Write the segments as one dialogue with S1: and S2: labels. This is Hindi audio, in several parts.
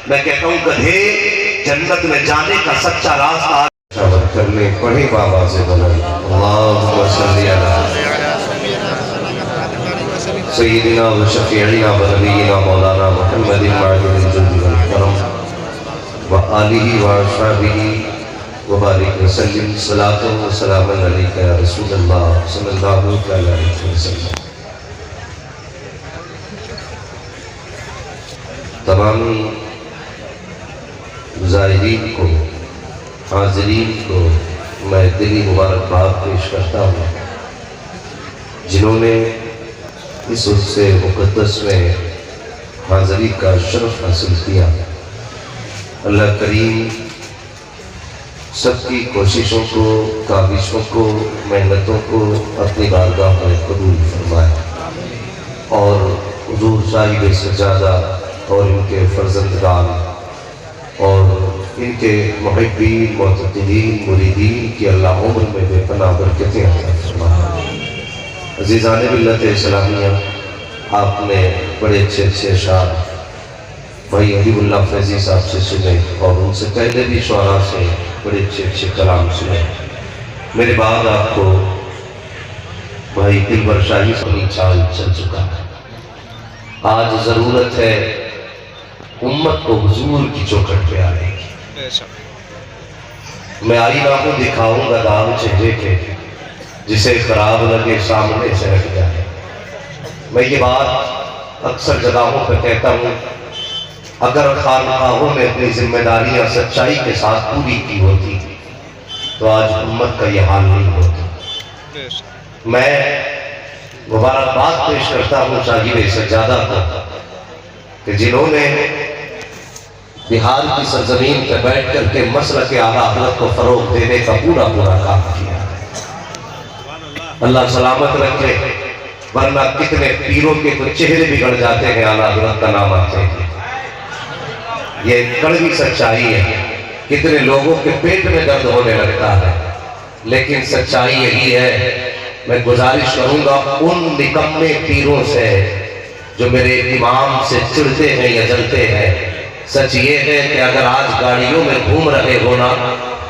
S1: मैं कहता हूँ गधे जन्नत में जाने का सच्चा रास्ता
S2: करने पढ़े बाबा से बना सय्यिदना व शफ़ीअना व नबीना मौलाना मुहम्मदिन माजिदिल जुल्दी वल करम व आलिहि व अस्हाबिहि व बारिक व सल्लिम सलातन व सलामन अलैका या रसूलल्लाह सल्लल्लाहु अलैहि वसल्लम। तमाम ज़ाहिरीन को, हाज़रीन को मैं दिली मुबारकबाद पेश करता हूँ जिन्होंने इस उससे मुक़द्दस में हाज़री का शरफ़ हासिल किया। अल्लाह करीम सबकी कोशिशों को, काविशों को, मेहनतों को अपनी बारगाह में कबूल फरमाए और हुज़ूर साहिब सज्जादा और इनके फर्जंदगान और इनके मुहिब्बीन, मुअतक़ीदीन, मुरीदीन की अल्लाह उम्र में बेपनाह बरकतें अता फरमाए। अज़ीज़ान मिल्लत इस्लामिया, आपने बड़े अच्छे अच्छे अशार भाई हबीबुल्लाह फैज़ी साहब से सुने और उनसे पहले भी शुआरा से बड़े अच्छे अच्छे कलाम सुने। मेरे बाद आपको भाई दिलबर शाही से चाल चल चुका है। आज ज़रूरत है उम्मत को हुजूर की चौखट पे आने की। मैं आईना को दिखाऊंगा दाग चेहरे के, जिसे खराब लगे सामने से रख जाए। मैं ये बात अक्सर जगहों पर कहता हूँ, अगर खानकाहों में अपनी जिम्मेदारियां सच्चाई के साथ पूरी की होती तो आज उम्मत का यह हाल नहीं होता। मैं मुबारकबाद पेश करता हूँ साहिब सज्जादा को कि जिन्होंने बिहार की सरजमीन पर बैठ करके मसलक के आला हज़रत को फरोग देने का पूरा काम किया। अल्लाह सलामत रखे, वरना कितने पीरों के तो चेहरे बिगड़ जाते हैं आला हज़रत का नाम आते हैं। ये कड़वी सच्चाई है। कितने लोगों के पेट में दर्द होने लगता है, लेकिन सच्चाई यही है। मैं गुजारिश करूंगा उन निकम्मे पीरों से जो मेरे इमाम से चिढ़ते हैं या जलते हैं, सच ये है कि अगर आज गाड़ियों में घूम रहे हो ना,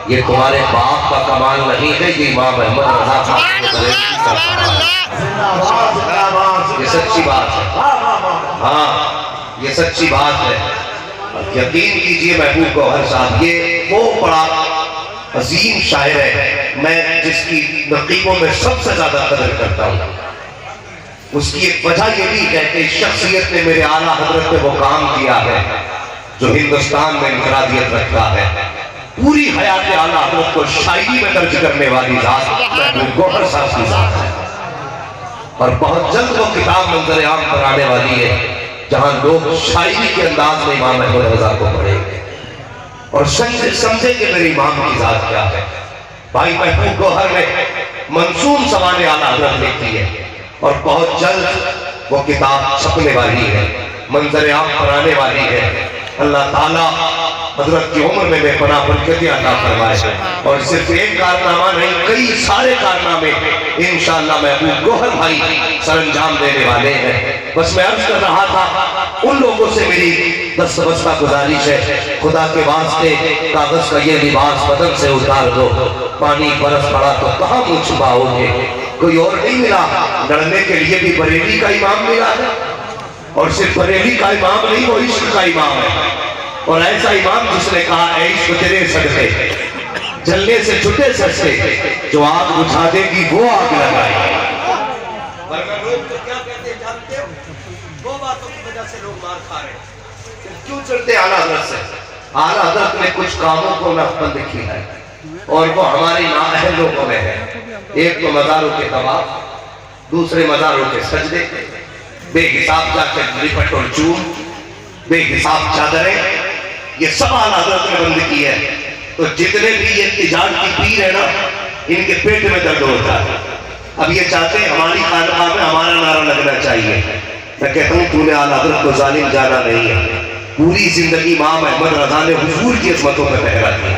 S2: ये तुम्हारे बाप का कमाल नहीं है, ये इमाम अहमद रज़ा खान, ये सच्ची बात है। हाँ, ये सच्ची बात है। यकीन कीजिए महबूब गौहर साहब, ये वो बड़ा अजीम शायर है मैं जिसकी नकीबों में सबसे ज्यादा कदर करता हूँ। उसकी एक वजह ये भी है कि शख्सियत ने मेरे आला हजरत पे वो काम किया है जो हिंदुस्तान में इंफरादियत रखता है। पूरी हयात आला हजरत को शायरी में दर्ज करने वाली जात महबूब गौहर साहब की जात है, और बहुत जल्द वो किताब मंजर आम पर आने वाली है जहां लोग शायरी के अंदाज में इमाम अहमद रज़ा को पढ़ेंगे और समझेंगे मेरे इमाम की जात क्या है। भाई महबूब गौहर ने मंसूम सवाने आला हज़रत लिखी है और बहुत जल्द वो किताब छपने वाली है, मंजर आम पर आने वाली है। अल्लाह ताला हजरत की उम्र में बेपनाह बरकतें अता फरमाए और सिर्फ एक कारनामा नहीं, कई सारे कारनामे इंशाअल्लाह महबूब गौहर भाई सरंजाम देने वाले हैं। बस मैं अर्ज कर रहा था, उन लोगों से मेरी दस्तबस्ता गुजारिश है, खुदा के वास्ते कागज का ये लिबास बदन से उतार दो। पानी बरस पड़ा तो कहाँ मुँह छुपाओगे, कोई और नहीं मिला। लड़ने के लिए भी बरेली का इमाम मिला है, और सिर्फ बरेली का इमाम नहीं, वो इश्क का इमाम है। और ऐसा इमाम जिसने कहा ऐ इश्क तेरे सदके जलने से छुटे सस्ते, जो आग बुझा देगी वो आग लगाएगी। वरना लोग तो क्या कहते हैं जानते हो, दो बातों की वजह से लोग मार खा रहे हैं। क्यों चलते आला हज़रत से? आला हज़रत ने कुछ कामों को नफ़बंद किया है और वो हमारी नाअहल लोगों में है। एक तो मज़ारों के तवाफ, दूसरे मज़ारों के सजदे, बेहिसाब जाकर लिपट और चूम, बेहिसाब चादरें, ये सब आला हज़रत ने बंद की है। तो जितने भी ये तिजारत की पीर है ना, इनके पेट में दर्द होता है। अब ये चाहते हैं हमारी खानकाह में हमारा नारा लगना चाहिए। मैं कहता हूँ तूने आला हज़रत को जालिम जाना नहीं है। पूरी जिंदगी इमाम अहमद रज़ा ने हुजूर की अज़मतों में पहरा दिया,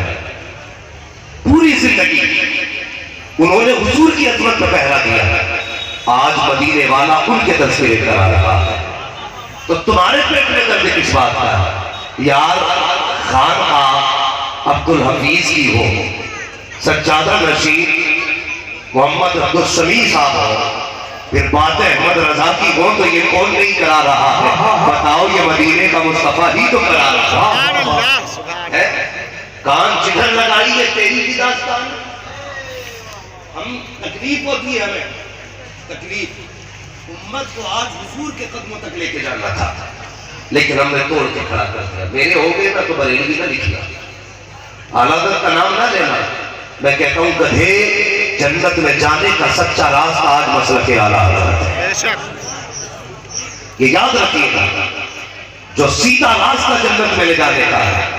S2: पूरी जिंदगी उन्होंने हुजूर की अज़मत में पहरा दिया। आज मदीने वाला उनके तस्वीर लेकर आ रहा है, तो तुम्हारे पेट में दर्द किस बात का है? यार खान का अब्दुल हफीज की हो, सज्जादा नशीद मोहम्मद अब्दुल समी साहब हो, फिर बात अहमद रजा की हो, तो ये कौन नहीं करा रहा है? बताओ, ये मदीने का मुस्तफा ही तो करा रहा है। कान जिधर लगाई है तेरी की दास्तान। हम तकलीफ होती है, हमें तकलीफ, उम्मत को आज हुजूर के कदमों तक लेके जाना था, लेकिन हमने तोड़ के खड़ा कर दिया। मेरे हो गए ना तो बरेलवी का लिखिया, आलादत का नाम ना लेना। मैं कहता हूं गधे, जन्नत में जाने का सच्चा रास्ता आज मसल के आला है। ये याद रखिएगा, जो सीधा रास्ता जन्नत में ले जाने का है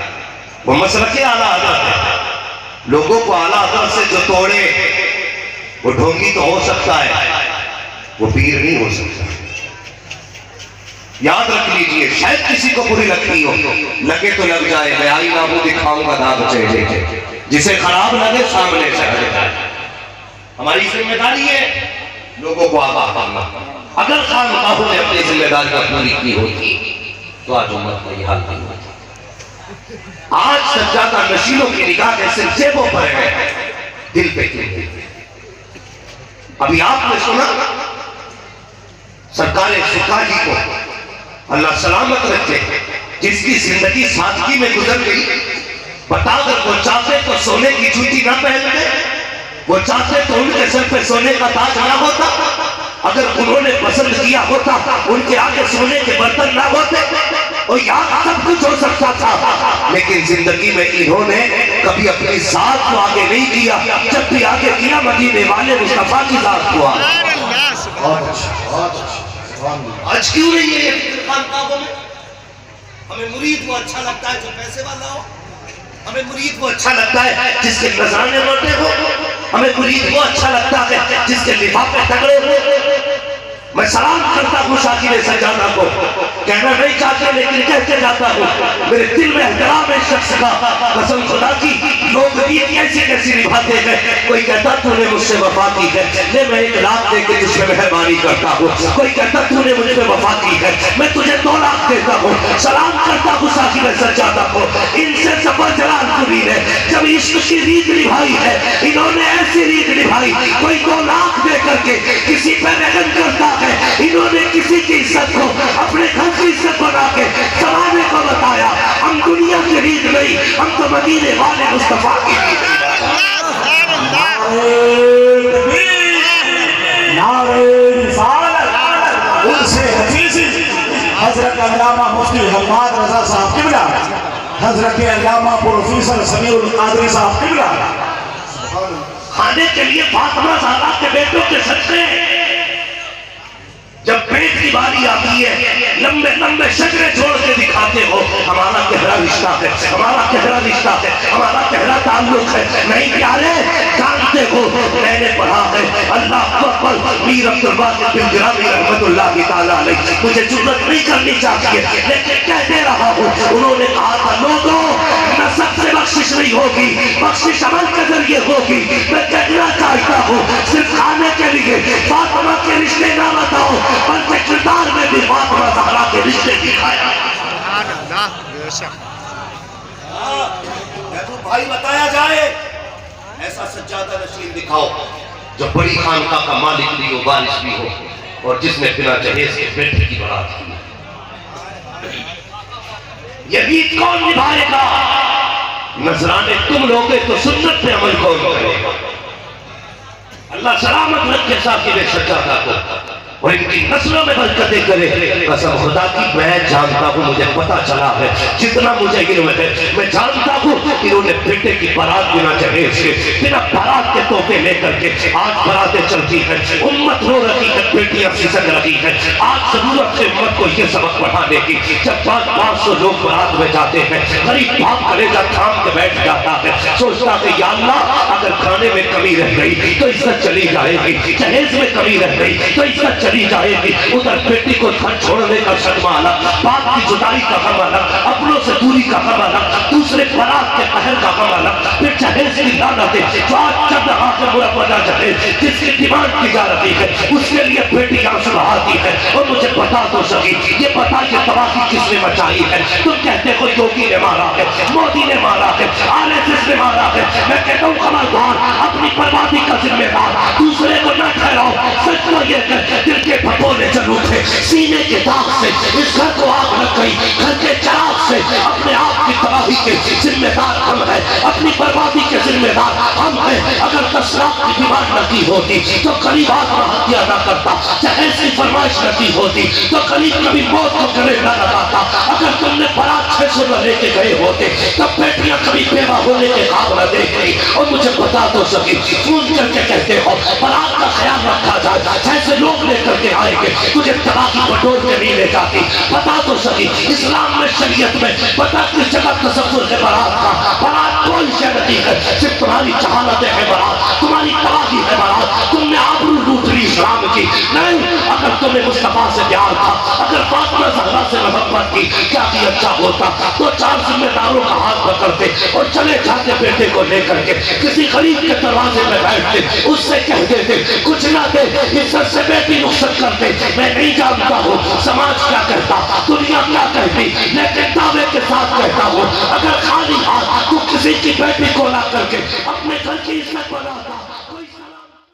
S2: वो मसल के आला हज़रत है। लोगों को आला हज़रत से जो तोड़े वो ढोंगी तो हो सकता है, वो पीर नहीं हो सकता। याद रख लीजिए, शायद किसी को बुरी लगती हो, लगे तो लग जाए, मैं आई ना वो दिखाऊंगा दाग चेहरे, जिसे खराब लगे सामने से हट जाए। हमारी जिम्मेदारी है लोगों को आगाह करना। अगर खानकाहों ने अपनी जिम्मेदारी का पूरी की होती तो आज उम्मत को यह हाल नहीं होता। आज सज्जादा नशीलों की निगाह सिर्फ जेबों पर है, दिल पे क्यों? अभी आपने सुना सरकार सुखा जी को अल्लाह सलामत रखे, जिसकी जिंदगी सादगी में गुजर गई। बता, अगर वो चाहते तो सोने की जूती ना पहनते, वो चाहते तो उनके सर पे सोने का ताज ना होता, अगर उन्होंने पसंद किया होता उनके आगे सोने के बर्तन ना होते, और यहाँ सब कुछ हो सकता था। लेकिन जिंदगी में इन्होंने कभी अपनी जात को आगे नहीं किया, जब भी आगे किया मदीने वाले मुस्तफा की जात को। आज क्यों नहीं है खानकाहों में? हमें मुरीद को अच्छा लगता है जो पैसे वाला हो, हमें मुरीद को अच्छा लगता है जिसके नजराने मोटे हो, हमें मुरीद को अच्छा लगता है जिसके लिफाफे तगड़े हो। मैं सलाम करता हूँ शाकिर सज्जादा को, कहना नहीं चाहता लेकिन कहते जाता हूँ, मेरे दिल में एहतराम है शख्स का, कसम खुदा की। लोग ईद कैसी कैसी निभाते हैं, कोई कहता तूने मुझसे वफा की है, ले मैं 1 लाख दे के तुझ पे मेहरबानी करता हूँ। कोई कहता तूने मुझ पे वफा की है, मैं तुझे 2 लाख देता हूँ। सलाम करता हूँ शाकिर सज्जादा को, इनसे जबर जलालपुरी ने जब इश्क की रीत निभाई है, इन्होंने ऐसी रीत निभाई, कोई 2 लाख दे करके किसी पे रहम करता है, इन्होंने किसी की इज्जत को अपने घर की इज्जत बना के जमाने को बताया। हम दुनिया की रीत नहीं, हम तो मदीने वाले मुस्तफा की रीत।
S3: हजरत अल्लामा मुफ्ती हम्माद रजा साहब किबला, हजरत अल्लामा प्रोफेसर समीउल कादरी साहब किबला,
S2: खाने के लिए फातिमा ज़हरा के बेटों के सदक़े जब पेट की बारी आती है, लंबे लंबे शजरे छोड़ के दिखाते हो हमारा गहरा रिश्ता है, हमारा गहरा रिश्ता है, हमारा गहरा ताल्लुक है। नहीं प्यारे, जानते हो मैंने पढ़ा है अल्लाह अकबर मीर अब्दुल वाहिद बिन गिलानी रहमतुल्लाह तआला अलैह, मुझे जुर्रत नहीं करनी चाहिए लेकिन कह दे रहा हूँ, उन्होंने कहा था लोगों नसब से बख्शिश नहीं होगी, बख्शिश अमल के जरिए होगी। मैं कहना चाहता हूँ सिर्फ खाने के लिए फातिमा के रिश्ते ना बताओ, बल्कि किरदार में भी फातिमा ज़हरा के रिश्ते दिखाया। तो भाई बताया जाए, ऐसा सज्जादा नशीन दिखाओ जो बड़ी खानका का मालिक भी हो, वारिस भी हो, और जिसने बिना जहेज के बेटे की बारात की। ये रीत कौन निभाएगा? नजराने तुम लोगे तो सुन्नत पे अमल कौन करेगा? अल्लाह सलामत रखे साकिब सज्जादा को और इनकी नस्लों में बरकतें करे। कसम खुदा की मैं जानता हूँ, मुझे पता चला है, जितना मुझे इल्म है, मैं जानता हूँ इन्होंने बेटे की बारात बिना जहेज के, बिना बारात के तोहफे लेकर के आज बारातें चलती है, उम्मत रो रही है, बेटियां सिसक रही है। आज जरूरत से उम्मत को ये सबक पढ़ाने की, जब 500 लोग बारात में जाते हैं, गरीब बाप कलेजा थाम के बैठ जाता है, सोचता है या अल्लाह अगर खाने में कमी रह गई तो इज्जत चली जाएगी, जहेज में कमी रह गई तो इज्जत चली जाएगी। उधर बेटी को घर छोड़ने का शर्मा अलग, बाप की जुदाई का गम अलग, अपनों से दूरी का गम अलग, दूसरे बारात के कहर का गम अलग, फिर
S3: जहेज की लानत है जो आज चंद हाथ में बुरा बना जाए, जिसकी डिमांड की जा रही है, उसके लिए बेटी आंसू बहाती है। और मुझे बता दो सही, ये बताइए तबाही किसने मचाई है? तुम कहते हो योगी ने मारा है, मोदी ने मारा है, आरएसएस ने मारा है। मैं कहता हूँ खबरदार, अपनी बर्बादी का जिम्मेदार दूसरे को न ठहराओ। सच तो ये है, दिल के भगोने जल उठे, सीने के दाग से इस घर को आग लग गई, घर के चराग से अपने आप की तबाही के जिम्मेदार हम हैं, अपनी बर्बादी के जिम्मेदार हम हैं। अगर 10 लाख की डिमांड न की होती तो करीब आत्महत्या न करता, जहेज की फरमाइश न की होती तो करीब कभी मौत को गले न लगाता। अगर तुमने बारात 600 में लेके गए होते तब बेटियां कभी बेवा होने के काम न देखती। और मुझे बता दो सकी, फोन करके कहते हो बारात का ख्याल रखा जाए, जैसे लोग लेकर के आएंगे तुझे तबाही बटोर के नहीं ले जाती। बता दो सकी, इस्लाम में शरीयत में पता किस जगह तसव्वुर है बारात का? बारात कोई शय नहीं है, सिर्फ तुम्हारी जहालत है बारात, तुम्हारी तबाही है बारात। तुमने आबरू लूट ली इस्लाम की। नहीं, अगर तुम्हें मुस्तफा से प्यार था, अगर फातिमा ज़हरा से मोहब्बत की, क्या भी अच्छा होता तो 4 जिम्मेदारों का हाथ पकड़ते और चले जाते बेटे को लेकर के किसी गरीब के दरवाजे में बैठते, उससे कह देते कुछ ना दे, इज्जत से बेटी रुखसत करते। मैं नहीं जानता हूँ समाज क्या कहता, दुनिया क्या कहती, लेकिन दावे के साथ कहता हूँ, अगर खाली हाथ तू किसी की बेटी को ला करके अपने घर की इज्जत बना